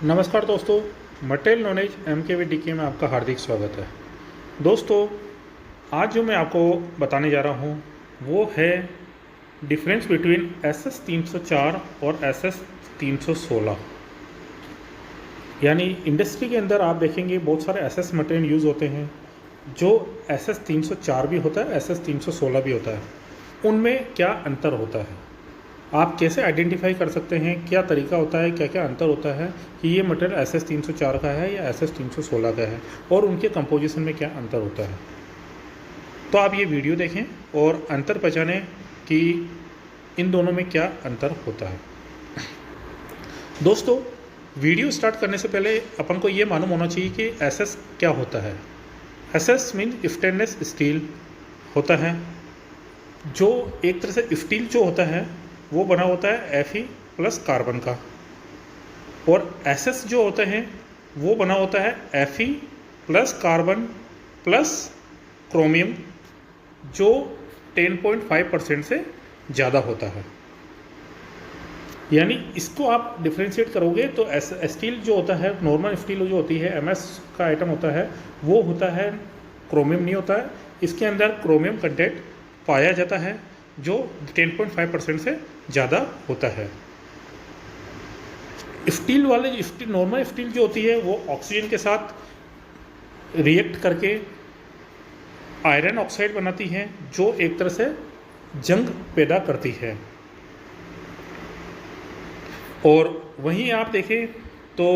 नमस्कार दोस्तों, material knowledge MKVDK में आपका हार्दिक स्वागत है। दोस्तों, आज जो मैं आपको बताने जा रहा हूँ वो है डिफरेंस बिटवीन SS 304 और SS 316। यानी इंडस्ट्री के अंदर आप देखेंगे बहुत सारे SS मटेरियल यूज़ होते हैं, जो SS 304 भी होता है, SS 316 भी होता है। उनमें क्या अंतर होता है, आप कैसे आइडेंटिफाई कर सकते हैं, क्या तरीका होता है, क्या क्या अंतर होता है कि ये मटेरियल SS 304 का है या SS 316 का है, और उनके कंपोजिशन में क्या अंतर होता है। तो आप ये वीडियो देखें और अंतर पहचानें कि इन दोनों में क्या अंतर होता है। दोस्तों, वीडियो स्टार्ट करने से पहले अपन को ये मालूम होना चाहिए कि SS क्या होता है। SS मीन स्टेनलेस स्टील होता है, जो एक तरह से स्टील जो होता है वो बना होता है Fe प्लस कार्बन का, और SS जो होते हैं वो बना होता है Fe plus carbon plus chromium, जो 10.5% से ज़्यादा होता है। यानी इसको आप डिफ्रेंशिएट करोगे तो स्टील जो होता है, नॉर्मल स्टील जो होती है, MS का आइटम होता है, वो होता है क्रोमियम नहीं होता है। इसके अंदर क्रोमियम कंटेंट पाया जाता है जो 10.5% से ज़्यादा होता है। स्टील वाले नॉर्मल स्टील जो होती है वो ऑक्सीजन के साथ रिएक्ट करके आयरन ऑक्साइड बनाती है, जो एक तरह से जंग पैदा करती है। और वहीं आप देखें तो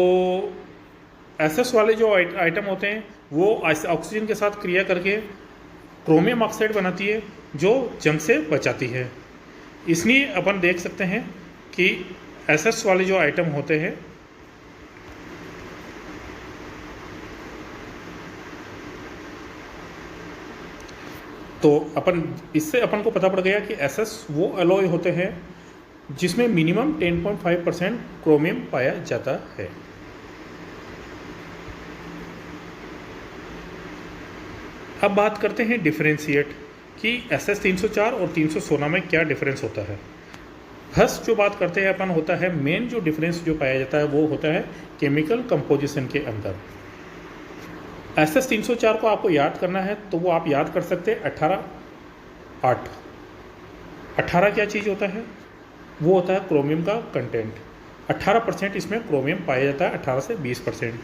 SS वाले जो आइटम होते हैं वो ऑक्सीजन के साथ क्रिया करके क्रोमियम ऑक्साइड बनाती है, जो जंग से बचाती है। इसलिए अपन देख सकते हैं कि SS वाले जो आइटम होते हैं तो इससे अपन को पता पड़ गया कि SS वो अलॉय होते हैं जिसमें मिनिमम 10.5% क्रोमियम पाया जाता है। अब बात करते हैं डिफरेंशिएट कि SS 304 और 316 में क्या डिफरेंस होता है। फर्स्ट जो बात करते हैं अपन होता है, मेन जो डिफरेंस जो पाया जाता है वो होता है केमिकल कंपोजिशन के अंदर। SS 304 को आपको याद करना है तो वो आप याद कर सकते हैं 18-8। 18 क्या चीज़ होता है, वो होता है क्रोमियम का कंटेंट। 18% इसमें क्रोमियम पाया जाता है, 18 से 20%।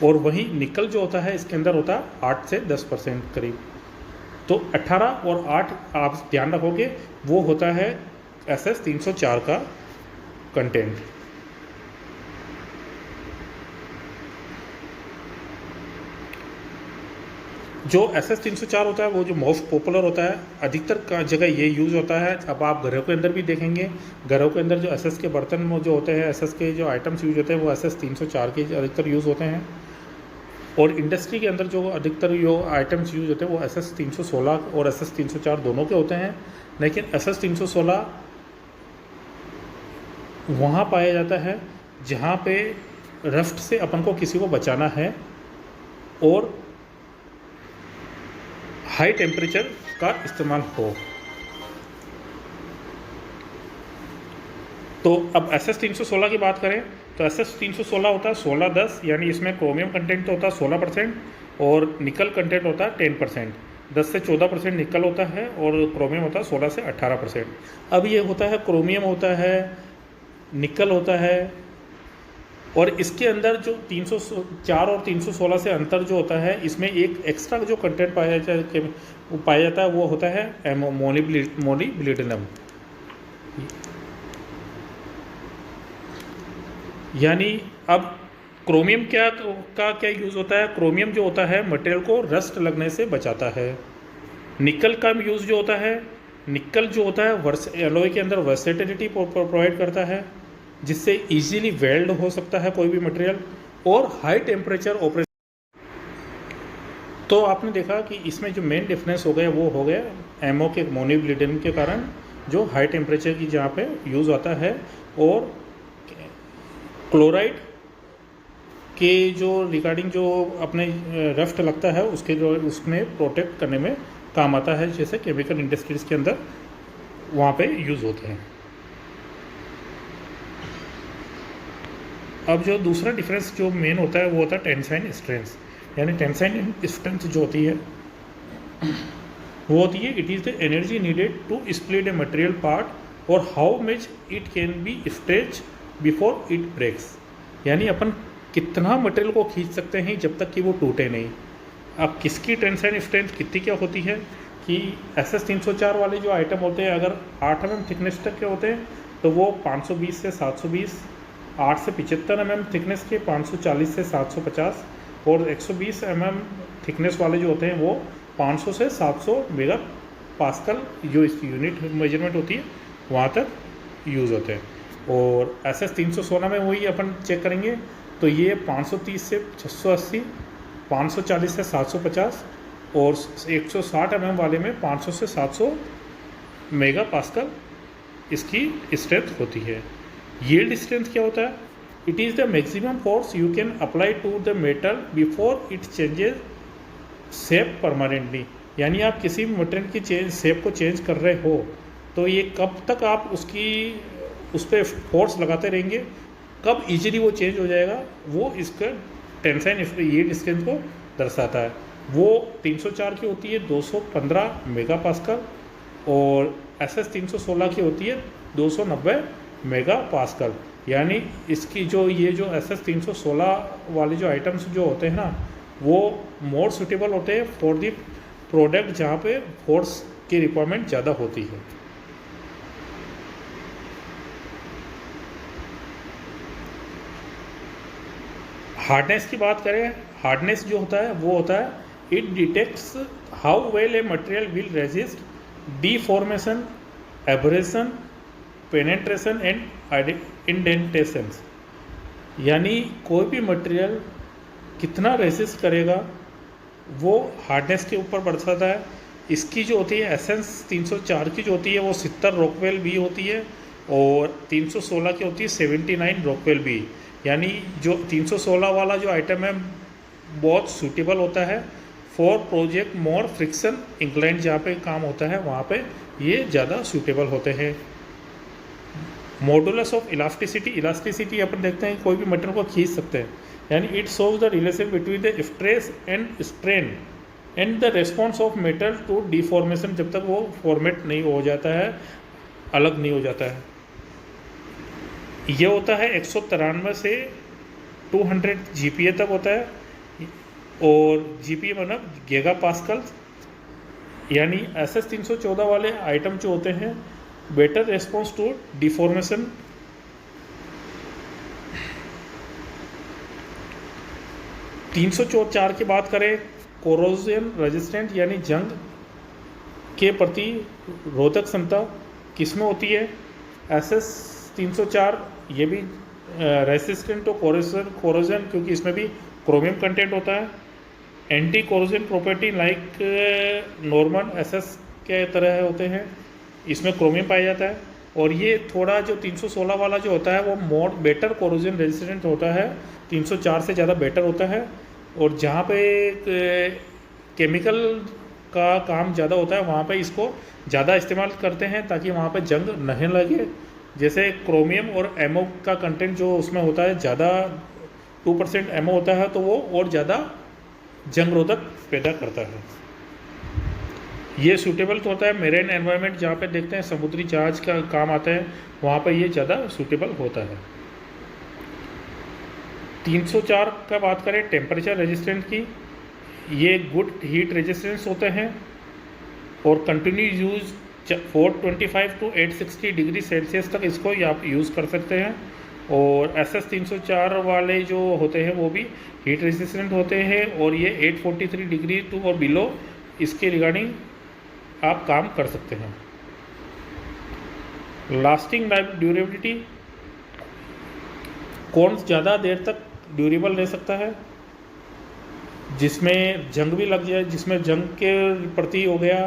और वहीं निकल जो होता है इसके अंदर होता है 8 से 10% करीब। तो 18 और 8 आप ध्यान रखोगे, वो होता है SS 304 का कंटेंट। जो SS 304 होता है वो जो मोस्ट पॉपुलर होता है, अधिकतर का जगह ये यूज़ होता है। अब आप घरों के अंदर भी देखेंगे, घरों के अंदर जो SS के बर्तन में जो होते हैं, SS के जो आइटम्स यूज होते हैं वो SS 304 के अधिकतर यूज़ होते हैं। और इंडस्ट्री के अंदर जो अधिकतर जो आइटम्स यूज होते हैं वो SS 316 और SS 304 दोनों के होते हैं। लेकिन SS 316 वहाँ पाया जाता है जहाँ पे रस्ट से अपन को किसी को बचाना है और हाई टेम्परेचर का इस्तेमाल हो। तो अब SS 316 की बात करें तो SS 316 होता है 16-10, यानी इसमें क्रोमियम कंटेंट तो होता है 16% और निकल कंटेंट होता है 10%। 10 से 14% निकल होता है और क्रोमियम होता है 16 से 18%। अब ये होता है क्रोमियम होता है, निकल होता है, और इसके अंदर जो 304 और 316 से अंतर जो होता है, इसमें एक एक्स्ट्रा जो कंटेंट पाया जाता है वो होता है मोलिब्डेनम। यानी अब क्रोमियम क्या यूज़ होता है, क्रोमियम जो होता है मटेरियल को रस्ट लगने से बचाता है। निकल का यूज़ जो होता है, निकल जो होता है एलॉय के अंदर वर्सेटिलिटी प्रोवाइड करता है, जिससे इजीली वेल्ड हो सकता है कोई भी मटेरियल, और हाई टेम्परेचर ऑपरेशन। तो आपने देखा कि इसमें जो मेन डिफरेंस हो गया वो हो गया एमओ के मोलिब्डेनम के कारण, जो हाई टेम्परेचर की जहाँ पे यूज़ आता है, और क्लोराइड के जो रिगार्डिंग जो अपने रफ्ट लगता है उसके जो उसमें प्रोटेक्ट करने में काम आता है, जैसे केमिकल इंडस्ट्रीज़ के अंदर वहाँ पे यूज़ होते हैं। अब जो दूसरा डिफरेंस जो मेन होता है वो होता है टेंसाइन स्ट्रेंथ। यानी टेंसाइन स्ट्रेंथ जो होती है वो होती है it is the energy needed to split a material part और how much it can be stretch before it breaks. यानी अपन कितना मटेरियल को खींच सकते हैं जब तक कि वो टूटे नहीं। अब किसकी टेंसाइन स्ट्रेंथ कितनी क्या होती है कि SS 304 वाले जो आइटम होते हैं अगर 8 mm थिकनेस तक के होते हैं तो वो 520 से 720, 8 से 75 mm थिकनेस के 540 से 750 और 120 mm थिकनेस वाले जो होते हैं वो 500 से 700 मेगा पास्कल जो इसकी यूनिट मेजरमेंट होती है वहाँ तक यूज़ होते हैं। और SS 316 में वही अपन चेक करेंगे तो ये 530 से 680, 540 से 750 और 160 mm वाले में 500 से 700 मेगा पास्कल इसकी स्ट्रेंथ होती है। यील्ड स्ट्रेंथ क्या होता है? It is the maximum force you can apply to the metal before it changes shape permanently. यानी आप किसी भी मटेरियल की शेप को चेंज कर रहे हो तो ये कब तक आप उस पर फोर्स लगाते रहेंगे, कब इजीली वो चेंज हो जाएगा, वो इसका टेंसाइन यील्ड स्ट्रेंथ को दर्शाता है। वो 304 की होती है 215 मेगा पास्कल और SS 316 की होती है 290 मेगा पास्कल। यानी इसकी जो ये जो SS 316 वाले जो आइटम्स जो होते हैं ना वो मोर सूटेबल होते हैं फॉर दी प्रोडक्ट जहाँ पे फोर्स की रिक्वायरमेंट ज़्यादा होती है। हार्डनेस की बात करें, हार्डनेस जो होता है वो होता है it detects how well a material will resist deformation, abrasion, penetration and indentations. यानी कोई भी मटेरियल कितना रेजिस्ट करेगा वो हार्डनेस के ऊपर बढ़ता है। इसकी जो होती है SS 304 की जो होती है वो 70 रॉकवेल बी होती है और 316 की होती है 79 रॉकवेल बी। यानी जो 316 वाला जो आइटम है बहुत सूटेबल होता है for project more friction incline जहाँ पे काम होता है वहाँ पे ये ज़्यादा सूटेबल होते हैं। मॉडुलस ऑफ इलास्टिसिटी, इलास्टिसिटी अपन देखते हैं कोई भी मटेरियल को खींच सकते हैं। यानी it shows the relation between the stress and strain and the response of metal to deformation, जब तक वो फॉर्मेट नहीं हो जाता है, अलग नहीं हो जाता है। ये होता है 193 से 200 GPa तक होता है और GPa मतलब गीगा पास्कल। यानी SS 314 वाले आइटम जो होते हैं बेटर रेस्पॉन्स टू डिफॉर्मेशन। तीन सौ चार की बात करें कोरोजन रेजिस्टेंट यानी जंग के प्रति रोधक क्षमता किसमें होती है? SS 304 ये भी रेसिस्टेंट टू कोरोजन क्योंकि इसमें भी क्रोमियम कंटेंट होता है। Anti corrosion property like normal SS के तरह होते हैं, इसमें क्रोमियम पाया जाता है। और ये थोड़ा जो 316 वाला जो होता है वो मोर बेटर कोरोजन रेजिस्टेंट होता है, 304 से ज़्यादा बेटर होता है। और जहाँ पे केमिकल का काम ज़्यादा होता है वहाँ पे इसको ज़्यादा इस्तेमाल करते हैं ताकि वहाँ पे जंग नहीं लगे। जैसे क्रोमियम और एमओ का कंटेंट जो उसमें होता है ज़्यादा 2% एमओ होता है तो वो और ज़्यादा जंग रोधक पैदा करता है। ये सूटेबल तो होता है मेरीन एनवायरनमेंट जहाँ पे देखते हैं समुद्री जहाज का काम आता है वहाँ पे ये ज़्यादा सूटेबल होता है। 304 का बात करें टेम्परेचर रेजिस्टेंट की, ये गुड हीट रेजिस्टेंस होते हैं और continue use 425 to 860 degree Celsius तक इसको आप यूज़ कर सकते हैं। और SS 304 वाले जो होते हैं वो भी हीट रेजिस्टेंट होते हैं और ये 843 डिग्री टू और बिलो इसके रिगार्डिंग आप काम कर सकते हैं। लास्टिंग लाइफ ड्यूरेबिलिटी, कौन ज़्यादा देर तक ड्यूरेबल रह सकता है? जिसमें जंग भी लग जाए, जिसमें जंग के प्रति हो गया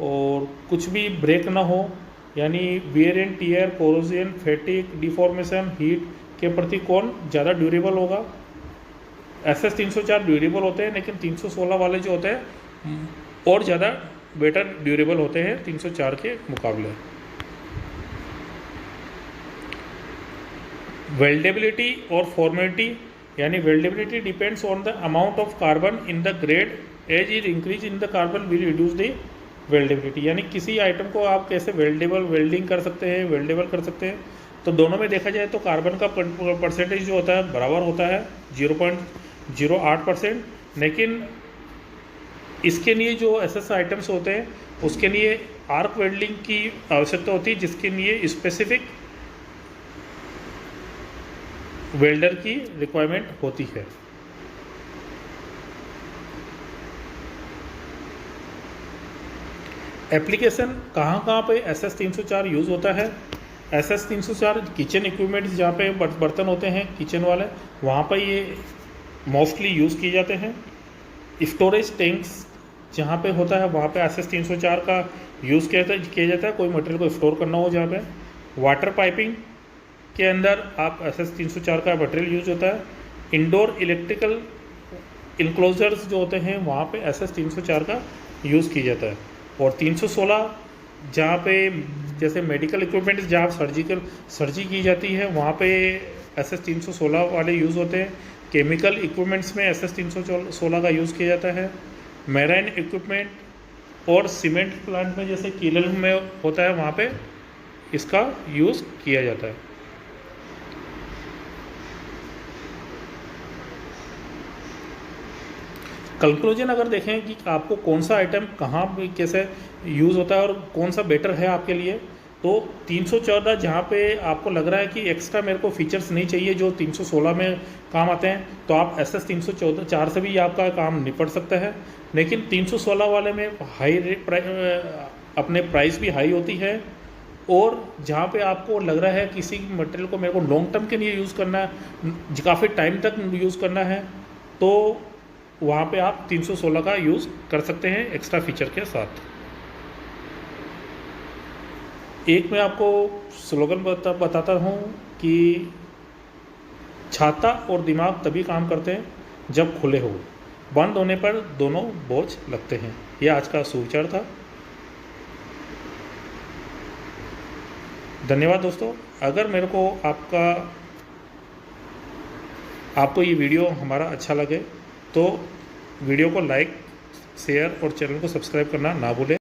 और कुछ भी ब्रेक ना हो, यानी wear and tear, corrosion, फैटिक, deformation, heat के प्रति कौन ज़्यादा ड्यूरेबल होगा? SS 304 ड्यूरेबल होते हैं लेकिन 316 वाले जो होते हैं और ज़्यादा बेटर ड्यूरेबल होते हैं 304 के मुकाबले। वेल्डेबिलिटी और फॉर्मेलिटी, यानी weldability depends on the amount of carbon in the grade, as is increase in the carbon will reduce the weldability. यानी किसी आइटम को आप कैसे वेल्डिंग कर सकते हैं, वेल्डेबल कर सकते हैं। तो दोनों में देखा जाए तो कार्बन का परसेंटेज जो होता है बराबर होता है 0.08%, लेकिन इसके लिए जो एसएस आइटम्स होते हैं उसके लिए आर्क वेल्डिंग की आवश्यकता होती है, जिसके लिए स्पेसिफिक वेल्डर की रिक्वायरमेंट होती है। एप्लीकेशन कहाँ पे SS 304 यूज़ होता है। SS 304 किचन इक्विपमेंट जहाँ पे बर्तन होते हैं किचन वाले, वहाँ पर ये मोस्टली यूज़ किए जाते हैं। स्टोरेज टैंक्स जहाँ पे होता है वहाँ पे SS 304 का यूज़ किया जाता है, कोई मटेरियल को स्टोर करना हो जहाँ पे। वाटर पाइपिंग के अंदर आप SS 304 का मटेरियल यूज होता है। इंडोर इलेक्ट्रिकल इनक्लोजर्स जो होते हैं वहाँ पे SS 304 का यूज़ किया जाता है। और 316 जहाँ पे जैसे मेडिकल इक्विपमेंट जहाँ सर्जरी की जाती है वहाँ पे SS 316 वाले यूज़ होते हैं। केमिकल इक्विपमेंट्स में SS 316 का यूज़ किया जाता है। मैराइन इक्विपमेंट और सीमेंट प्लांट में जैसे कीलल में होता है वहाँ पे इसका यूज़ किया जाता है। कंक्लूजन अगर देखें कि आपको कौन सा आइटम कहाँ कैसे यूज़ होता है और कौन सा बेटर है आपके लिए, तो 314 जहाँ पे आपको लग रहा है कि एक्स्ट्रा मेरे को फीचर्स नहीं चाहिए जो 316 में काम आते हैं, तो आप SS 304 से भी आपका काम निपट सकता है। लेकिन 316 वाले में अपने प्राइस भी हाई होती है, और जहाँ पे आपको लग रहा है किसी मटेरियल को मेरे को लॉन्ग टर्म के लिए यूज़ करना है, काफ़ी टाइम तक यूज़ करना है, तो वहाँ पे आप 316 का यूज़ कर सकते हैं एक्स्ट्रा फीचर के साथ। एक मैं आपको स्लोगन बताता हूँ कि छाता और दिमाग तभी काम करते हैं जब खुले हो, बंद होने पर दोनों बोझ लगते हैं। ये आज का सुविचार था। धन्यवाद दोस्तों। अगर मेरे को आपको ये वीडियो हमारा अच्छा लगे तो वीडियो को लाइक, शेयर और चैनल को सब्सक्राइब करना ना भूलें।